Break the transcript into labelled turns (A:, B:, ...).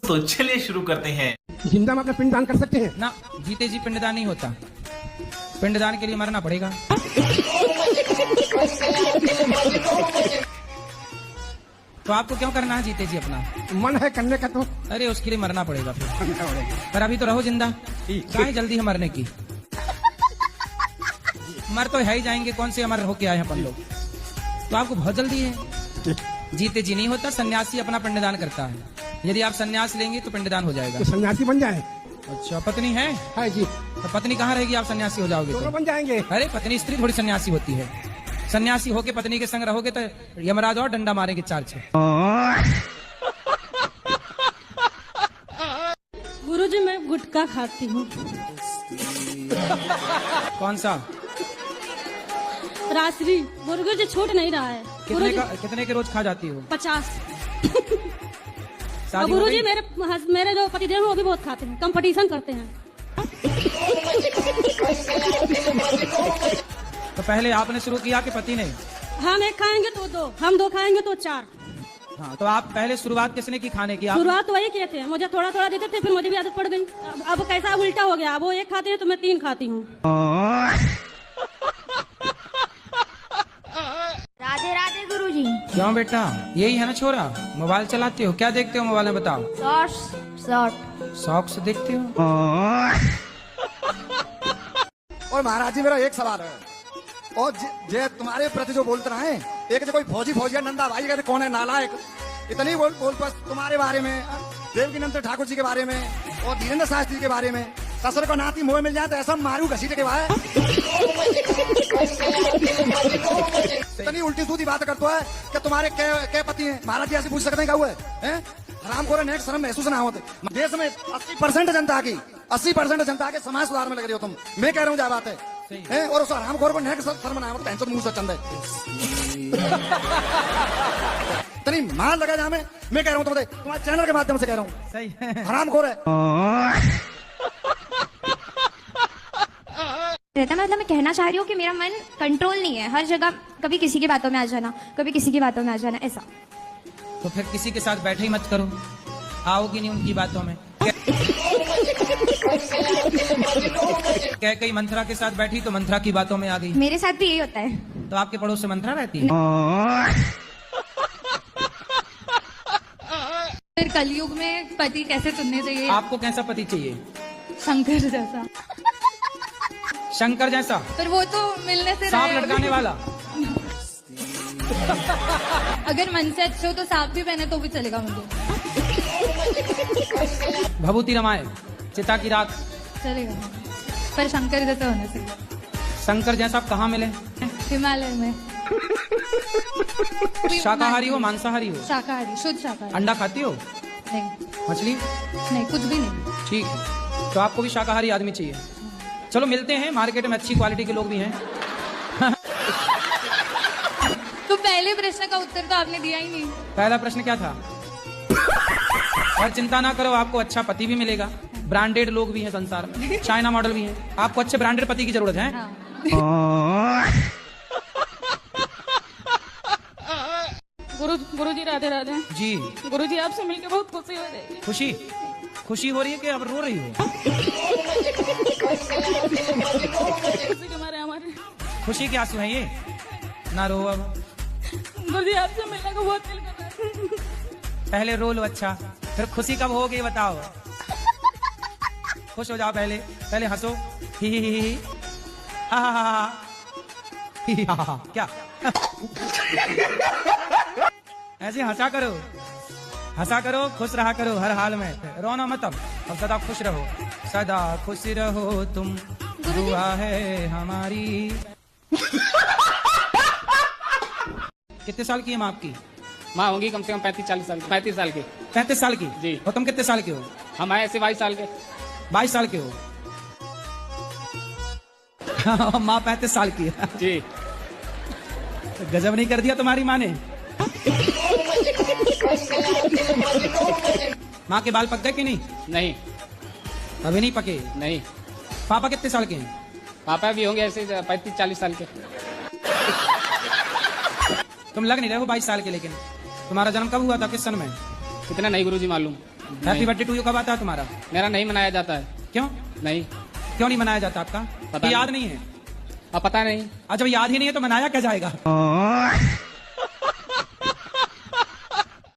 A: तो चलिए शुरू करते हैं।
B: जिंदा मां का पिंडदान कर सकते हैं
C: ना, जीते जी पिंडदान नहीं होता, पिंडदान के लिए मरना पड़ेगा। तो आपको क्यों करना है जीते जी अपना?
B: मन है करने का तो
C: अरे उसके लिए मरना पड़ेगा फिर। पर अभी तो रहो जिंदा, क्या है जल्दी है मरने की? मर तो है ही जाएंगे, कौन से अमर होके आए हैं अपन लोग। तो आपको बहुत जल्दी है। जीते जी नहीं होता, सन्यासी अपना पिंडदान करता है। यदि आप सन्यास लेंगे तो पिंडदान हो जाएगा।
B: तो सन्यासी बन जाए।
C: अच्छा, पत्नी है?
B: है जी।
C: तो पत्नी कहाँ रहेगी आप सन्यासी हो जाओगे
B: दोनों
C: तो?
B: बन जाएंगे।
C: अरे पत्नी स्त्री थोड़ी सन्यासी होती है। सन्यासी होके पत्नी के संग रहोगे तो यमराज और डंडा मारेंगे 4-6।
D: गुरुजी मैं गुटखा खाती हूँ।
C: कौन सा?
D: रात्रि गुरुजी छूट नहीं रहा है।
C: कितने के रोज खा जाती हो?
D: 50।
C: शादी
D: गुरु
C: हो
D: जी
C: गई?
D: मेरे जो पतिदेव हैं वो भी बहुत खाते हैं, कंपटीशन करते हैं।
C: तो पहले आपने शुरू किया कि पति ने?
D: हम एक खाएंगे तो 2, हम 2 खाएंगे तो 4।
C: हाँ, तो आप पहले शुरुआत किसने की खाने की?
D: शुरुआत वही किए थे, मुझे थोड़ा थोड़ा देते थे, फिर मुझे भी आदत पड़ गई। अब कैसा उल्टा हो गया, अब वो 1 खाते हैं तो मैं 3 खाती हूँ।
E: राधे राधे गुरुजी।
C: क्यों बेटा, यही है ना छोरा? मोबाइल चलाते हो? क्या देखते हो मोबाइल में बताओ? शॉर्ट्स देखते हो?
F: और महाराज जी मेरा एक सवाल है, और जे तुम्हारे प्रति जो बोलते रहे, एक जो कोई फौजी नंदा भाई कहते कौन है नालायक, इतनी बोल बस तुम्हारे बारे में, देवकीनंद ठाकुर जी के बारे में और धीरेन्द्र शास्त्री के बारे में। ससुर को नाती मुंह मिल जाए तो ऐसा मारू घसीटे के बाद इतनी उल्टी सूदी बात करता है कि तुम्हारे क्या पति हैं? महाराज जी ऐसे पूछ सकते हैं क्या हुआ है? हराम खोरे नेक शर्म महसूस ना होते। देश में 80% जनता के समाज सुधार में लग रही हो तुम। मैं कह रहा हूँ क्या बात है? और उस हराम खोर को नेक शर्म ना हो तो मुंह से चंद है इतनी मार लगा जा। मैं कह रहा हूँ तुम्हारे चैनल के माध्यम से कह रहा हूँ,
C: सही है।
F: हराम खोर है।
E: रहता मतलब मैं कहना चाह रही हूँ कि मेरा मन कंट्रोल नहीं है, हर जगह कभी किसी की बातों में आ जाना, कभी किसी की बातों में आ जाना, ऐसा।
C: तो फिर किसी के साथ बैठे ही मत करो, आओगी नहीं उनकी बातों में। कई मंथरा के साथ बैठी तो मंथरा की बातों में आ गई।
E: मेरे साथ भी यही होता है।
C: तो आपके पड़ोस से मंथरा रहती है?
G: फिर कलयुग में पति कैसे चुनने चाहिए?
C: आपको कैसा पति चाहिए?
G: शंकर जैसा।
C: शंकर जैसा?
G: पर वो तो मिलने से
C: सांप
G: रहे।
C: लटकाने वाला?
G: अगर मन से अच्छे हो तो सांप भी पहने तो भी चलेगा मुझे।
C: भभूति रमाए, चिता की राख
G: चलेगा, पर शंकर जैसे होने से।
C: शंकर जैसा आप कहाँ मिले?
G: हिमालय में।
C: शाकाहारी हो मांसाहारी हो?
G: शाकाहारी, शुद्ध शाकाहारी।
C: अंडा खाती हो?
G: नहीं
C: मछली?
G: नहीं, कुछ भी नहीं।
C: ठीक है, तो आपको भी शाकाहारी आदमी चाहिए। चलो मिलते हैं, मार्केट में अच्छी क्वालिटी के लोग भी हैं।
G: तो पहले प्रश्न का उत्तर तो आपने दिया ही नहीं।
C: पहला प्रश्न क्या था? और चिंता ना करो, आपको अच्छा पति भी मिलेगा। ब्रांडेड लोग भी हैं संसार में, चाइना मॉडल भी हैं। आपको अच्छे ब्रांडेड पति की जरूरत है।
G: हाँ।
D: गुरुजी राधे राधे
C: जी।
D: गुरुजी, आपसे मिलकर बहुत खुशी हो रही है।
C: खुशी हो रही है कि अब रो रही हो?
D: खुशी के मारे हमारे
C: खुशी के आंसू हैं ये, ना रो अब।
D: गुरुजी आपसे मिलने को बहुत दिल कर रहा है।
C: पहले रो लो, अच्छा फिर खुशी कब होगी बताओ। खुश हो जाओ, पहले हंसो, ही ही ही ही, हा हा हा ही हा हा। क्या ऐसे हंसा करो, खुश रहा करो हर हाल में, रोना मत। अब सदा खुश रहो, सदा खुश रहो तुम, दुआ है हमारी। कितने साल की है माँ आपकी?
H: माँ होंगी कम से कम 35-40 साल की। 35 साल की।
C: 35 साल की?
H: जी।
C: और तुम कितने साल के हो?
H: हम आए ऐसे 22 साल के।
C: 22 साल के हो? माँ 35 साल की है।
H: जी।
C: गजब नहीं कर दिया तुम्हारी माँ ने। माँ के बाल पक गए कि नहीं?
H: नहीं,
C: अभी नहीं पके?
H: नहीं।
C: पापा कितने साल के हैं?
H: पापा भी होंगे ऐसे 35-40 साल के।
C: तुम लग नहीं रहे हो 22 साल के, लेकिन तुम्हारा जन्म कब हुआ था, किस सन में?
H: कितना नहीं गुरुजी मालूम।
C: हैप्पी बर्थडे टू यू कब आता है तुम्हारा?
H: मेरा नहीं मनाया जाता है।
C: क्यों
H: नहीं,
C: क्यों नहीं मनाया जाता आपका?
H: पता
C: याद
H: नहीं।
C: नहीं है?
H: अब पता नहीं।
C: जब याद ही नहीं है तो मनाया क्या जाएगा?